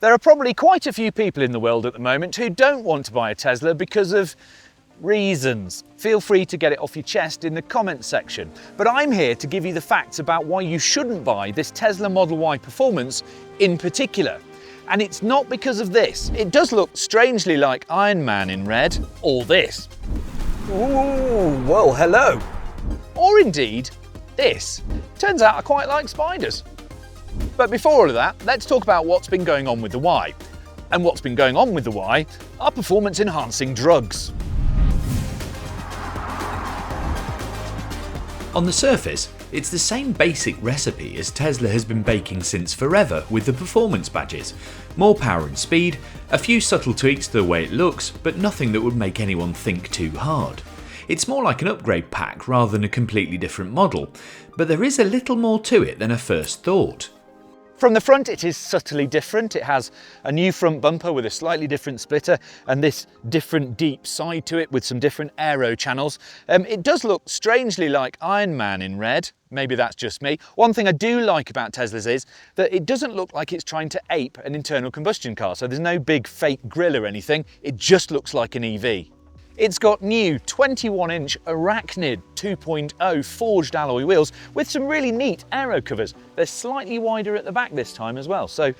There are probably quite a few people in the world at the moment who don't want to buy a Tesla because of reasons. Feel free to get it off your chest in the comments section. But I'm here to give you the facts about why you shouldn't buy this Tesla Model Y Performance in particular. And it's not because of this. It does look strangely like Iron Man in red, or this. Ooh, well, hello. Or indeed, this. Turns out I quite like spiders. But before all of that, let's talk about what's been going on with the Y. And what's been going on with the Y are performance-enhancing drugs. On the surface, it's the same basic recipe as Tesla has been baking since forever with the performance badges. More power and speed, a few subtle tweaks to the way it looks, but nothing that would make anyone think too hard. It's more like an upgrade pack rather than a completely different model, but there is a little more to it than I first thought. From the front, it is subtly different. It has a new front bumper with a slightly different splitter and this different deep side to it with some different aero channels. It does look strangely like Iron Man in red. Maybe that's just me. One thing I do like about Teslas is that it doesn't look like it's trying to ape an internal combustion car. So there's no big fake grille or anything. It just looks like an EV. It's got new 21-inch Arachnid 2.0 forged alloy wheels with some really neat aero covers. They're slightly wider at the back this time as well, so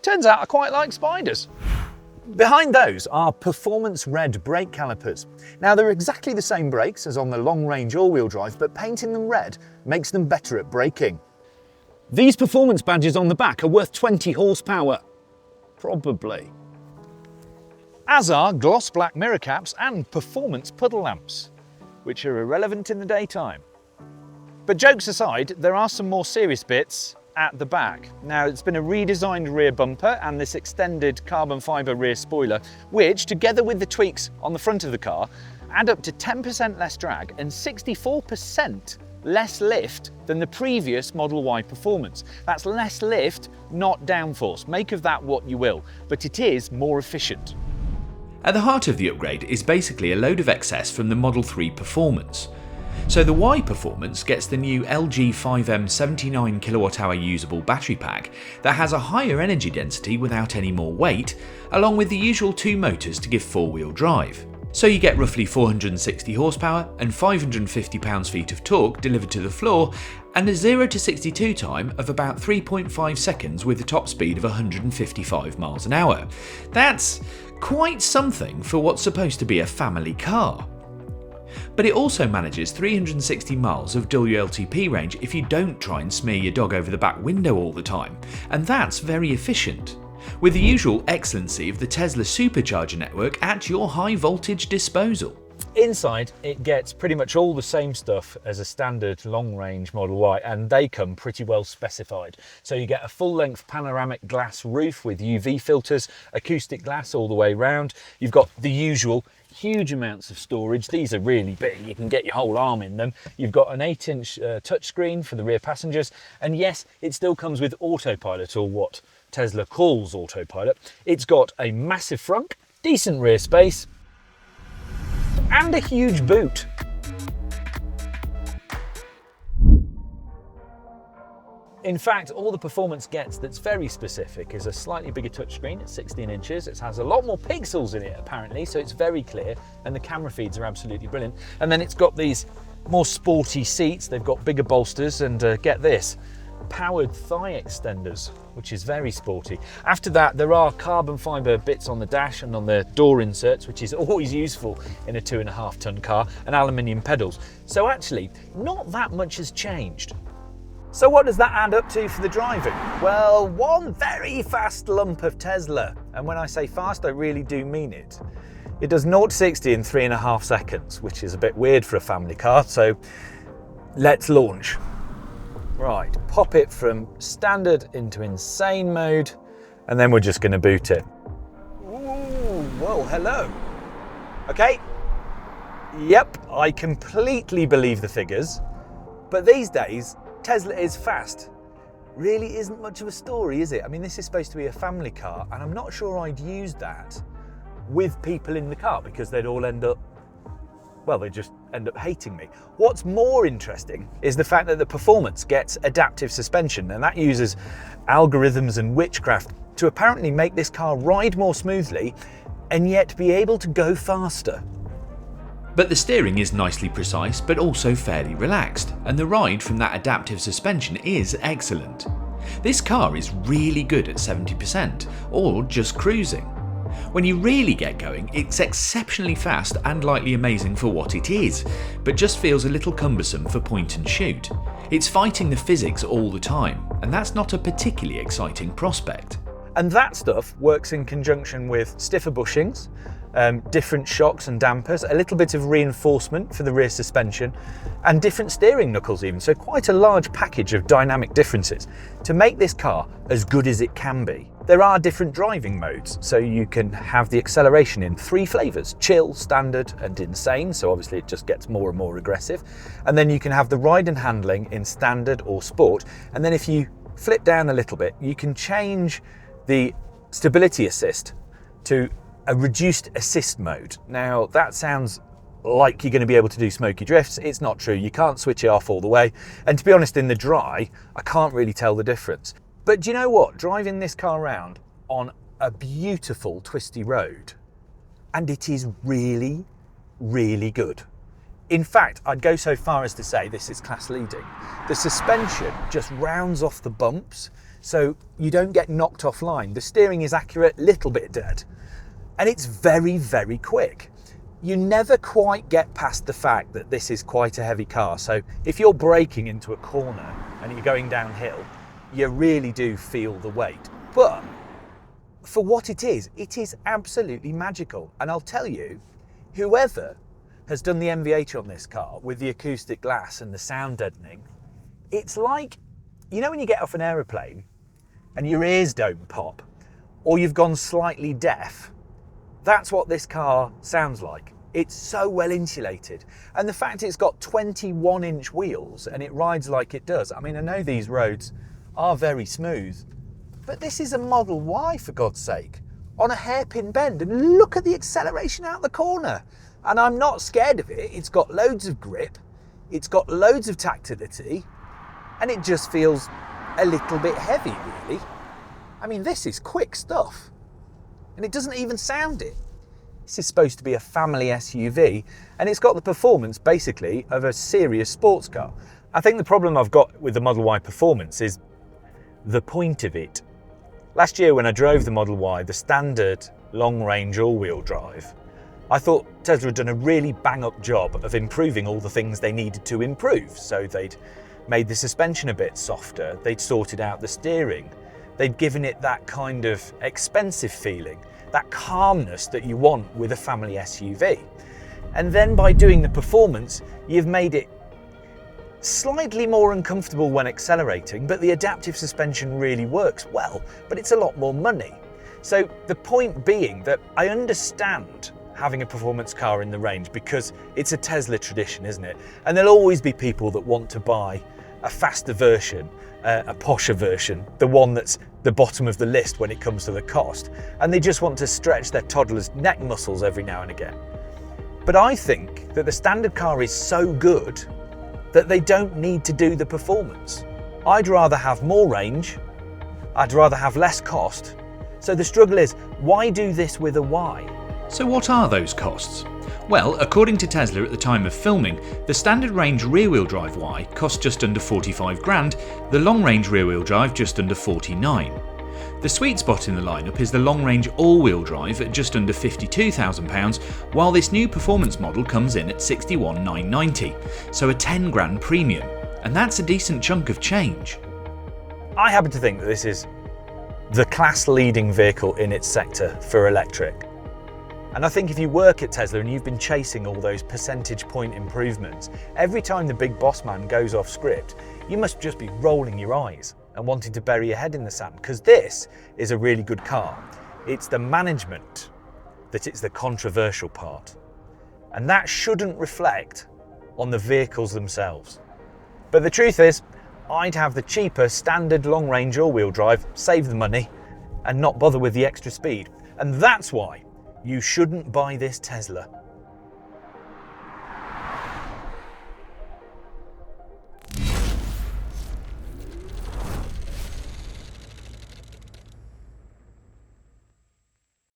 turns out I quite like spiders. Behind those are performance red brake calipers. Now they're exactly the same brakes as on the long-range all-wheel drive, but painting them red makes them better at braking. These performance badges on the back are worth 20 horsepower. Probably. As are gloss black mirror caps and performance puddle lamps, which are irrelevant in the daytime. But jokes aside, there are some more serious bits at the back. Now, it's been a redesigned rear bumper and this extended carbon fibre rear spoiler, which, together with the tweaks on the front of the car, add up to 10% less drag and 64% less lift than the previous Model Y Performance. That's less lift, not downforce. Make of that what you will, but it is more efficient. At the heart of the upgrade is basically a load of excess from the Model 3 Performance. So the Y Performance gets the new LG 5M 79 kWh usable battery pack that has a higher energy density without any more weight, along with the usual two motors to give four-wheel drive. So you get roughly 460 horsepower and 550 pounds-feet of torque delivered to the floor, and a 0 to 62 time of about 3.5 seconds with a top speed of 155 miles an hour. That's quite something for what's supposed to be a family car. But it also manages 360 miles of WLTP range if you don't try and smear your dog over the back window all the time, and that's very efficient, with the usual excellency of the Tesla supercharger network at your high voltage disposal. Inside, it gets pretty much all the same stuff as a standard long-range Model Y, and they come pretty well specified. So you get a full-length panoramic glass roof with UV filters, acoustic glass all the way round. You've got the usual huge amounts of storage. These are really big. You can get your whole arm in them. You've got an 8-inch touchscreen for the rear passengers. And yes, it still comes with autopilot, or what Tesla calls autopilot. It's got a massive frunk, decent rear space, and a huge boot. In fact, all the Performance gets that's very specific is a slightly bigger touchscreen at 16 inches. It has a lot more pixels in it apparently, so it's very clear, and the camera feeds are absolutely brilliant. And then it's got these more sporty seats. They've got bigger bolsters and get this, powered thigh extenders, which is very sporty. After that, there are carbon fibre bits on the dash and on the door inserts, which is always useful in a 2.5 ton car, and aluminium pedals. So actually, not that much has changed. So what does that add up to for the driving? Well, one very fast lump of Tesla. And when I say fast, I really do mean it. It does 0 to 60 in 3.5 seconds, which is a bit weird for a family car. So let's launch. Right, pop it from standard into insane mode, and then we're just going to boot it. Ooh, whoa, hello. Okay. Yep, I completely believe the figures, but these days, Tesla is fast. Really isn't much of a story, is it? I mean, this is supposed to be a family car, and I'm not sure I'd use that with people in the car because they'd all end up, well, they just end up hating me. What's more interesting is the fact that the Performance gets adaptive suspension, and that uses algorithms and witchcraft to apparently make this car ride more smoothly and yet be able to go faster. But the steering is nicely precise but also fairly relaxed, and the ride from that adaptive suspension is excellent. This car is really good at 70%, or just cruising. When you really get going, it's exceptionally fast and lightly amazing for what it is, but just feels a little cumbersome for point and shoot. It's fighting the physics all the time, and that's not a particularly exciting prospect. And that stuff works in conjunction with stiffer bushings, different shocks and dampers, a little bit of reinforcement for the rear suspension, and different steering knuckles even, so quite a large package of dynamic differences to make this car as good as it can be. There are different driving modes, so you can have the acceleration in 3 flavours: chill, standard and insane, so obviously it just gets more and more aggressive. And then you can have the ride and handling in standard or sport, and then if you flip down a little bit, you can change the stability assist to a reduced assist mode. Now that sounds like you're going to be able to do smoky drifts. It's not true. You can't switch it off all the way, and to be honest, in the dry I can't really tell the difference. But do you know what? Driving this car around on a beautiful twisty road, and it is really, really good. In fact, I'd go so far as to say this is class leading. The suspension just rounds off the bumps, so you don't get knocked offline. The steering is accurate, little bit dead, and it's very, very quick. You never quite get past the fact that this is quite a heavy car, so if you're braking into a corner and you're going downhill, you really do feel the weight. But for what it is absolutely magical. And I'll tell you, whoever has done the MVH on this car with the acoustic glass and the sound deadening, it's like, you know when you get off an aeroplane and your ears don't pop, or you've gone slightly deaf? That's what this car sounds like. It's so well insulated. And the fact it's got 21-inch wheels and it rides like it does. I mean, I know these roads are very smooth, but this is a Model Y, for God's sake, on a hairpin bend, and look at the acceleration out the corner. And I'm not scared of it. It's got loads of grip, it's got loads of tactility, and it just feels a little bit heavy, really. I mean, this is quick stuff, and it doesn't even sound it. This is supposed to be a family SUV, and it's got the performance, basically, of a serious sports car. I think the problem I've got with the Model Y Performance is the point of it. Last year when I drove the Model Y, the standard long-range all-wheel drive, I thought Tesla had done a really bang-up job of improving all the things they needed to improve. So they'd made the suspension a bit softer, they'd sorted out the steering, they'd given it that kind of expensive feeling, that calmness that you want with a family SUV. And then by doing the performance, you've made it slightly more uncomfortable when accelerating, but the adaptive suspension really works well, but it's a lot more money. So the point being that I understand having a performance car in the range because it's a Tesla tradition, isn't it? And there'll always be people that want to buy a faster version, a posher version, the one that's the bottom of the list when it comes to the cost, and they just want to stretch their toddler's neck muscles every now and again. But I think that the standard car is so good that they don't need to do the performance. I'd rather have more range, I'd rather have less cost. So the struggle is, why do this with a Y? So what are those costs? Well, according to Tesla at the time of filming, the standard range rear-wheel drive Y cost just under 45 grand, the long-range rear-wheel drive just under 49. The sweet spot in the lineup is the long-range all-wheel drive at just under £52,000, while this new performance model comes in at 61,990, so a 10 grand premium, and that's a decent chunk of change. I happen to think that this is the class-leading vehicle in its sector for electric. And I think if you work at Tesla and you've been chasing all those percentage point improvements, every time the big boss man goes off script, you must just be rolling your eyes and wanting to bury your head in the sand, because this is a really good car. It's the management that it's the controversial part. And that shouldn't reflect on the vehicles themselves. But the truth is, I'd have the cheaper standard long-range all-wheel drive, save the money, and not bother with the extra speed. And that's why you shouldn't buy this Tesla.